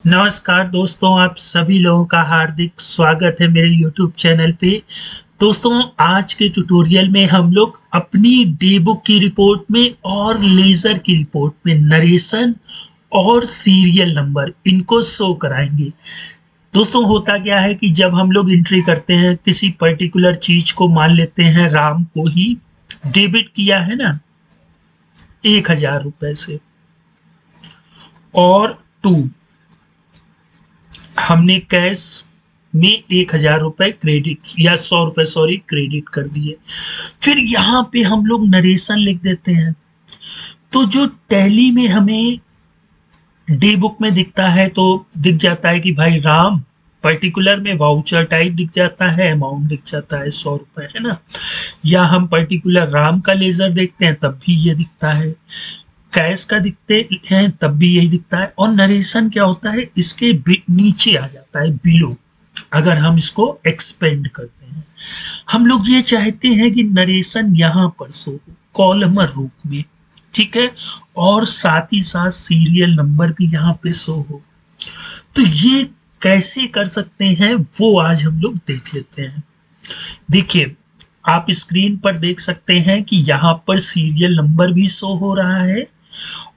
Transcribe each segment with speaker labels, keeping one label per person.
Speaker 1: नमस्कार दोस्तों, आप सभी लोगों का हार्दिक स्वागत है मेरे YouTube चैनल पे। दोस्तों, आज के ट्यूटोरियल में हम लोग अपनी डे बुक की रिपोर्ट में और लेज़र की रिपोर्ट में नरेशन और सीरियल नंबर इनको शो कराएंगे। दोस्तों, होता क्या है कि जब हम लोग एंट्री करते हैं किसी पर्टिकुलर चीज को, मान लेते हैं राम को ही डेबिट किया है ना 1000 रुपए से, और टू हमने कैश में 1000 रुपए क्रेडिट या 100 रुपए सॉरी क्रेडिट कर दिए। फिर यहाँ पे हम लोग नरेशन लिख देते हैं। तो जो टैली में हमें डे बुक में दिखता है तो दिख जाता है कि भाई राम, पर्टिकुलर में वाउचर टाइप दिख जाता है, अमाउंट दिख जाता है 100 रुपए, है ना। या हम पर्टिकुलर राम का लेजर देखते हैं तब भी ये दिखता है, कैश का दिखते हैं तब भी यही दिखता है। और नरेशन क्या होता है, इसके नीचे आ जाता है, बिलो। अगर हम इसको एक्सपेंड करते हैं, हम लोग ये चाहते हैं कि नरेशन यहाँ पर शो हो कॉलमर रूप में, ठीक है, और साथ ही साथ सीरियल नंबर भी यहाँ पे शो हो। तो ये कैसे कर सकते हैं वो आज हम लोग देख लेते हैं। देखिए, आप स्क्रीन पर देख सकते हैं कि यहाँ पर सीरियल नंबर भी शो हो रहा है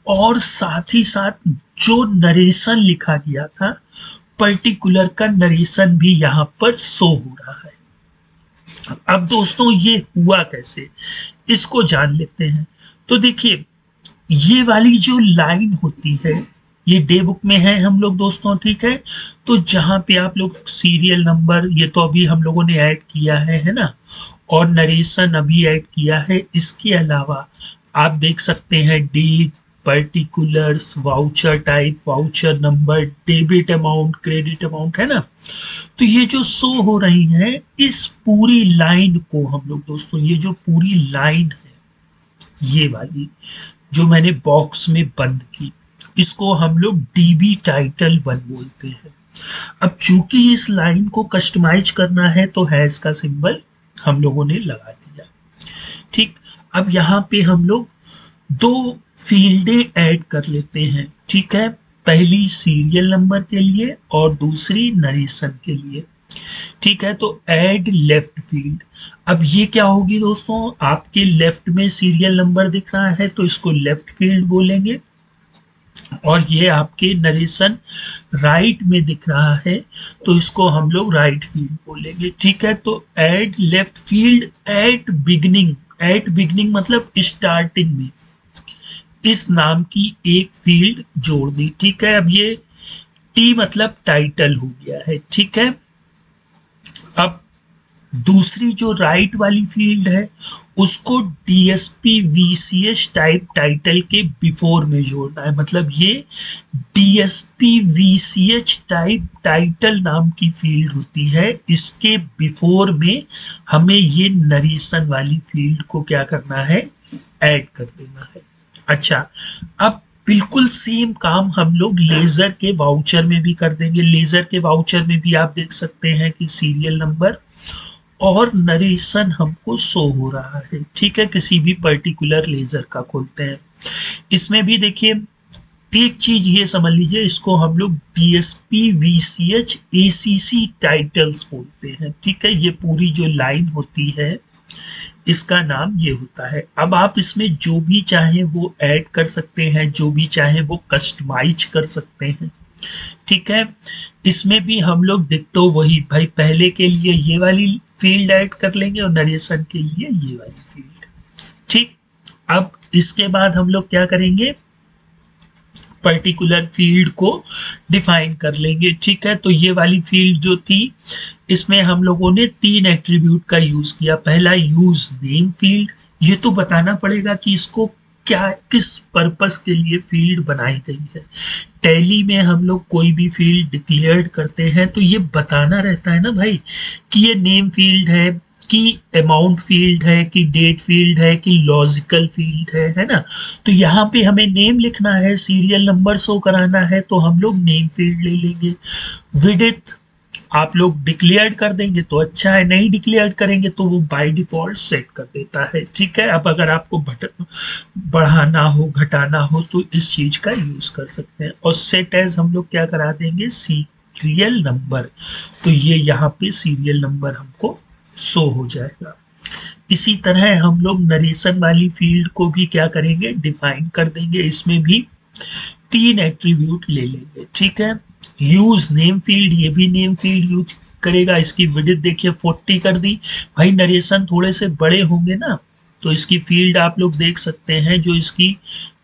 Speaker 1: और साथ ही साथ जो नरेशन लिखा गया था पर्टिकुलर का नरेशन भी यहाँ पर शो हो रहा है। अब दोस्तों, ये हुआ कैसे, इसको जान लेते हैं। तो देखिए, ये वाली जो लाइन होती है ये डे बुक में है हम लोग दोस्तों, ठीक है। तो जहां पे आप लोग सीरियल नंबर, ये तो अभी हम लोगों ने ऐड किया है ना, और नरेशन अभी ऐड किया है। इसके अलावा आप देख सकते हैं date, particulars, voucher type, voucher number, debit amount, credit amount, है ना। तो ये जो शो हो रही है, इस पूरी लाइन को हम लोग दोस्तों, ये जो पूरी लाइन है ये वाली जो मैंने बॉक्स में बंद की, इसको हम लोग डीबी टाइटल 1 बोलते हैं। अब चूंकि इस लाइन को कस्टमाइज करना है तो हैश का सिंबल हम लोगों ने लगा दिया, ठीक। अब यहाँ पे हम लोग दो फील्डें ऐड कर लेते हैं, ठीक है। पहली सीरियल नंबर के लिए और दूसरी नरेशन के लिए, ठीक है। तो ऐड लेफ्ट फील्ड, अब ये क्या होगी दोस्तों, आपके लेफ्ट में सीरियल नंबर दिख रहा है तो इसको लेफ्ट फील्ड बोलेंगे, और ये आपके नरेशन राइट में दिख रहा है तो इसको हम लोग राइट फील्ड बोलेंगे, ठीक है। तो add left field at beginning, at beginning मतलब स्टार्टिंग में, इस नाम की एक फील्ड जोड़ दी, ठीक है। अब ये टी मतलब टाइटल हो गया है, ठीक है। अब दूसरी जो राइट वाली फील्ड है उसको डीएसपी वीसीएच टाइप टाइटल के बिफोर में जोड़ना है, मतलब ये डीएसपी वीसीएच टाइप टाइटल नाम की फील्ड होती है, इसके बिफोर में हमें ये नरेशन वाली फील्ड को क्या करना है, ऐड कर देना है। अच्छा, अब बिल्कुल सेम काम हम लोग लेजर के वाउचर में भी कर देंगे। लेजर के वाउचर में भी आप देख सकते हैं कि सीरियल नंबर और नरेशन हमको शो हो रहा है, ठीक है। किसी भी पर्टिकुलर लेजर का खोलते हैं, इसमें भी देखिए एक चीज ये समझ लीजिए, इसको हम लोग डीएसपी वीसीएच एसीसी टाइटल्स बोलते हैं, ठीक है। ये पूरी जो लाइन होती है इसका नाम ये होता है। अब आप इसमें जो भी चाहें वो ऐड कर सकते हैं, जो भी चाहें वो कस्टमाइज कर सकते हैं, ठीक है। इसमें भी हम लोग डिक्टो वही, भाई पहले के लिए ये वाली फील्ड ऐड कर लेंगे और नरेशन के लिए ये वाली फील्ड, ठीक। अब इसके बाद हम लोग क्या करेंगे, पर्टिकुलर फील्ड को डिफाइन कर लेंगे, ठीक है। तो ये वाली फील्ड जो थी, इसमें हम लोगों ने 3 एट्रीब्यूट का यूज किया। पहला यूज नेम फील्ड, ये तो बताना पड़ेगा कि इसको क्या, किस पर्पस के लिए फील्ड बनाई गई है। टैली में हम लोग कोई भी फील्ड डिक्लेयर करते हैं तो ये बताना रहता है ना भाई कि ये नेम फील्ड है, कि अमाउंट फील्ड है, कि डेट फील्ड है, कि लॉजिकल फील्ड है ना। तो यहाँ पे हमें नेम लिखना है, सीरियल नंबर शो कराना है तो हम लोग नेम फील्ड ले लेंगे। विड्थ आप लोग डिक्लेयर कर देंगे तो अच्छा है, नहीं डिक्लेयर करेंगे तो वो बाय डिफॉल्ट सेट कर देता है। ठीक है, अब अगर आपको बढ़ाना हो घटाना हो तो इस चीज का यूज कर सकते हैं। और सेट एज हम लोग क्या करा देंगे, सीरियल नंबर, तो ये यहाँ पे सीरियल नंबर हमको शो हो जाएगा। इसी तरह हम लोग नरेशन वाली फील्ड को भी क्या करेंगे, डिफाइन कर देंगे। इसमें भी 3 एट्रीब्यूट ले लेंगे। ठीक है, यूज नेम फील्ड, ये भी नेम फील्ड यूज करेगा। इसकी विड्थ देखिए 40 कर दी। भाई नरेशन थोड़े से बड़े होंगे ना, तो इसकी फील्ड आप लोग देख सकते हैं, जो इसकी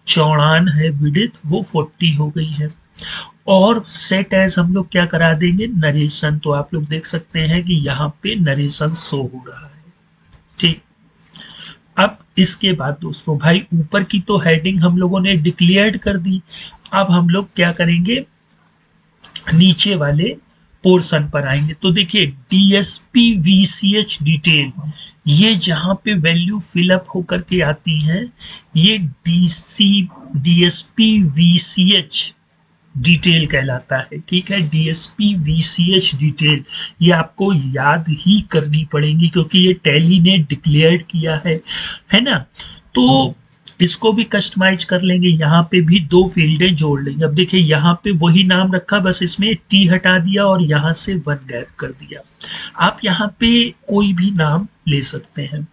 Speaker 1: चौड़ान है विड्थ वो 40 हो गई है। और सेट एज हम लोग क्या करा देंगे, नरेशन, तो आप लोग देख सकते हैं कि यहाँ पे नरेशन शो हो रहा है। ठीक, अब इसके बाद दोस्तों भाई ऊपर की तो हेडिंग हम लोगों ने डिक्लेयर्ड कर दी। अब हम लोग क्या करेंगे, नीचे वाले पोर्शन पर आएंगे। तो देखिए डीएसपी वीसीएच डिटेल, ये जहां पे वैल्यू फिलअप होकर के आती है, ये डीएसपी वीसीएच डिटेल कहलाता है। ठीक है, डीएसपी वीसीएच डिटेल, ये आपको याद ही करनी पड़ेगी क्योंकि ये टैली ने डिक्लेयर किया है ना। तो इसको भी कस्टमाइज कर लेंगे, यहाँ पे भी 2 फील्डें जोड़ लेंगे। अब देखिए यहाँ पे वही नाम रखा, बस इसमें टी हटा दिया और यहाँ से 1 गैप कर दिया। आप यहाँ पे कोई भी नाम ले सकते हैं।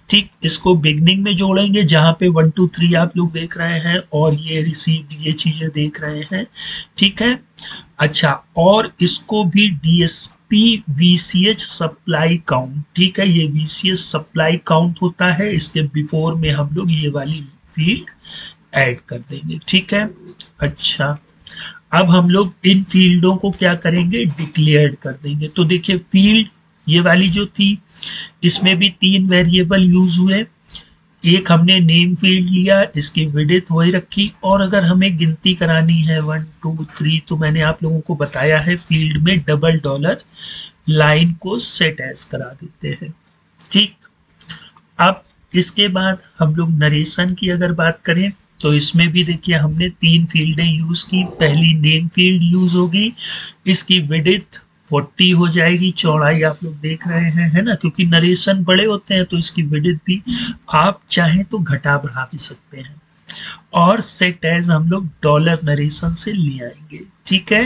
Speaker 1: ठीक, इसको बिगनिंग में जोड़ेंगे जहां पे 1 2 3 आप लोग देख रहे हैं, और ये रिसीव्ड ये चीजें देख रहे हैं। ठीक है, अच्छा, और इसको भी डीएसपी वीसीएच सप्लाई काउंट, ठीक है, ये वीसीएच सप्लाई काउंट होता है, इसके बिफोर में हम लोग ये वाली फील्ड ऐड कर देंगे। ठीक है, अच्छा, अब हम लोग इन फील्डों को क्या करेंगे, डिक्लेयर कर देंगे। तो देखिए फील्ड ये वाली जो थी, इसमें भी 3 वेरिएबल यूज हुए। एक हमने नेम फील्ड लिया, इसकी विड्थ वही रखी, और अगर हमें गिनती करानी है 1 2 3, तो मैंने आप लोगों को बताया है फील्ड में डबल डॉलर लाइन को सेट एज करा देते हैं। ठीक, अब इसके बाद हम लोग नरेशन की अगर बात करें तो इसमें भी देखिए हमने 3 फील्डें यूज की। पहली नेम फील्ड यूज होगी, इसकी विड्थ 40 हो जाएगी, चौड़ाई आप लोग देख रहे हैं, है ना, क्योंकि नरेशन बड़े होते हैं तो इसकी विड्थ भी आप चाहें तो घटा बढ़ा भी सकते हैं। और सेट एज हम लोग डॉलर नरेशन से ले आएंगे। ठीक है,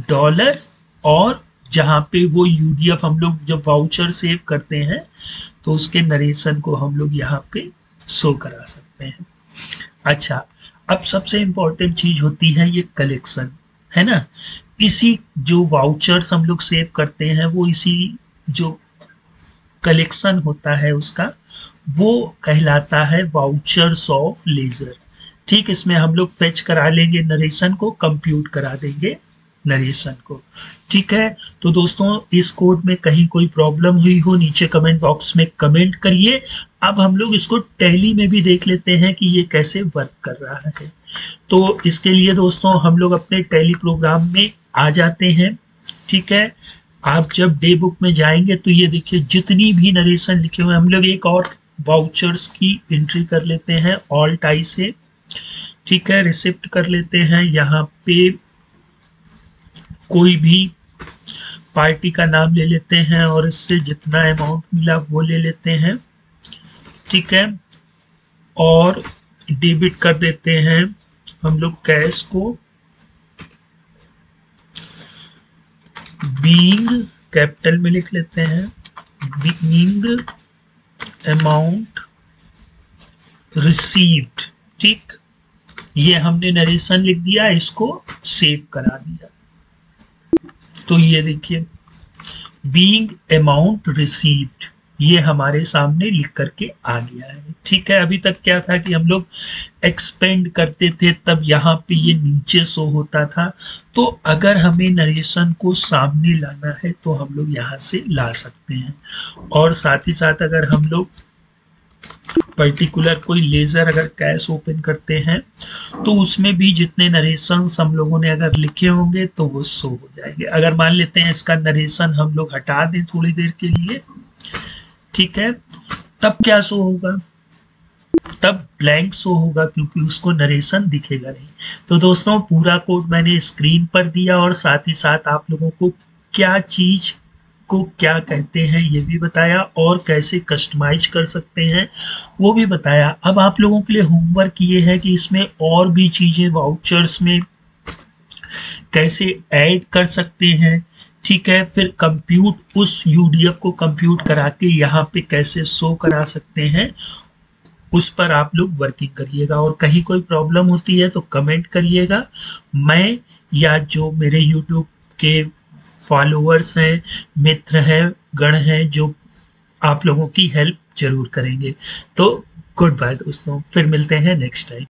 Speaker 1: डॉलर, और जहां पे वो यूडीएफ हम लोग जब वाउचर सेव करते हैं तो उसके नरेशन को हम लोग यहाँ पे शो करा सकते हैं। अच्छा, अब सबसे इंपॉर्टेंट चीज होती है ये कलेक्शन, है ना। इसी जो वाउचर्स हम लोग सेव करते हैं, वो इसी जो कलेक्शन होता है उसका, वो कहलाता है वाउचर्स ऑफ लेजर। ठीक, इसमें हम लोग फेच करा लेंगे नरेशन को, कंप्यूट करा देंगे नरेशन को। ठीक है, तो दोस्तों इस कोड में कहीं कोई प्रॉब्लम हुई हो नीचे कमेंट बॉक्स में कमेंट करिए। अब हम लोग इसको टैली में भी देख लेते हैं कि ये कैसे वर्क कर रहा है। तो इसके लिए दोस्तों हम लोग अपने टैली प्रोग्राम में आ जाते हैं। ठीक है, आप जब डे बुक में जाएंगे तो ये देखिए जितनी भी नरेशन लिखे हुए, हम लोग एक और वाउचर्स की एंट्री कर लेते हैं ऑल्ट आई से। ठीक है, रिसिप्ट कर लेते हैं, यहाँ पे कोई भी पार्टी का नाम ले लेते हैं और इससे जितना अमाउंट मिला वो ले लेते हैं। ठीक है, और डेबिट कर देते हैं हम लोग कैश को, बीइंग कैपिटल में लिख लेते हैं, बीइंग अमाउंट रिसीव्ड। ठीक, ये हमने नरेशन लिख दिया, इसको सेव करा दिया। तो ये देखिए बीइंग अमाउंट रिसीव्ड, ये हमारे सामने लिख करके आ गया है। ठीक है, अभी तक क्या था कि हम लोग एक्सपेंड करते थे तब यहाँ पे ये नीचे शो होता था। तो अगर हमें नरेशन को सामने लाना है तो हम लोग यहाँ से ला सकते हैं। और साथ ही साथ अगर हम लोग पर्टिकुलर कोई लेजर अगर कैश ओपन करते हैं तो उसमें भी जितने नरेशंस हम लोगों ने अगर लिखे होंगे तो वो शो हो जाएंगे। अगर मान लेते हैं इसका नरेशन हम लोग हटा दें थोड़ी देर के लिए, ठीक है, तब क्या शो होगा, तब ब्लैंक शो होगा क्योंकि उसको नरेशन दिखेगा नहीं। तो दोस्तों पूरा कोड मैंने स्क्रीन पर दिया और साथ ही साथ आप लोगों को क्या चीज़ को क्या कहते हैं ये भी बताया और कैसे कस्टमाइज कर सकते हैं वो भी बताया। अब आप लोगों के लिए होमवर्क ये है कि इसमें और भी चीज़ें वाउचर्स में कैसे ऐड कर सकते हैं, ठीक है। फिर कंप्यूट उस यूडीएफ को कंप्यूट करा के यहाँ पे कैसे शो करा सकते हैं, उस पर आप लोग वर्किंग करिएगा। और कहीं कोई प्रॉब्लम होती है तो कमेंट करिएगा। मैं या जो मेरे यूट्यूब के फॉलोअर्स हैं, मित्र हैं, गण हैं, जो आप लोगों की हेल्प जरूर करेंगे। तो गुड बाय दोस्तों, फिर मिलते हैं नेक्स्ट टाइम।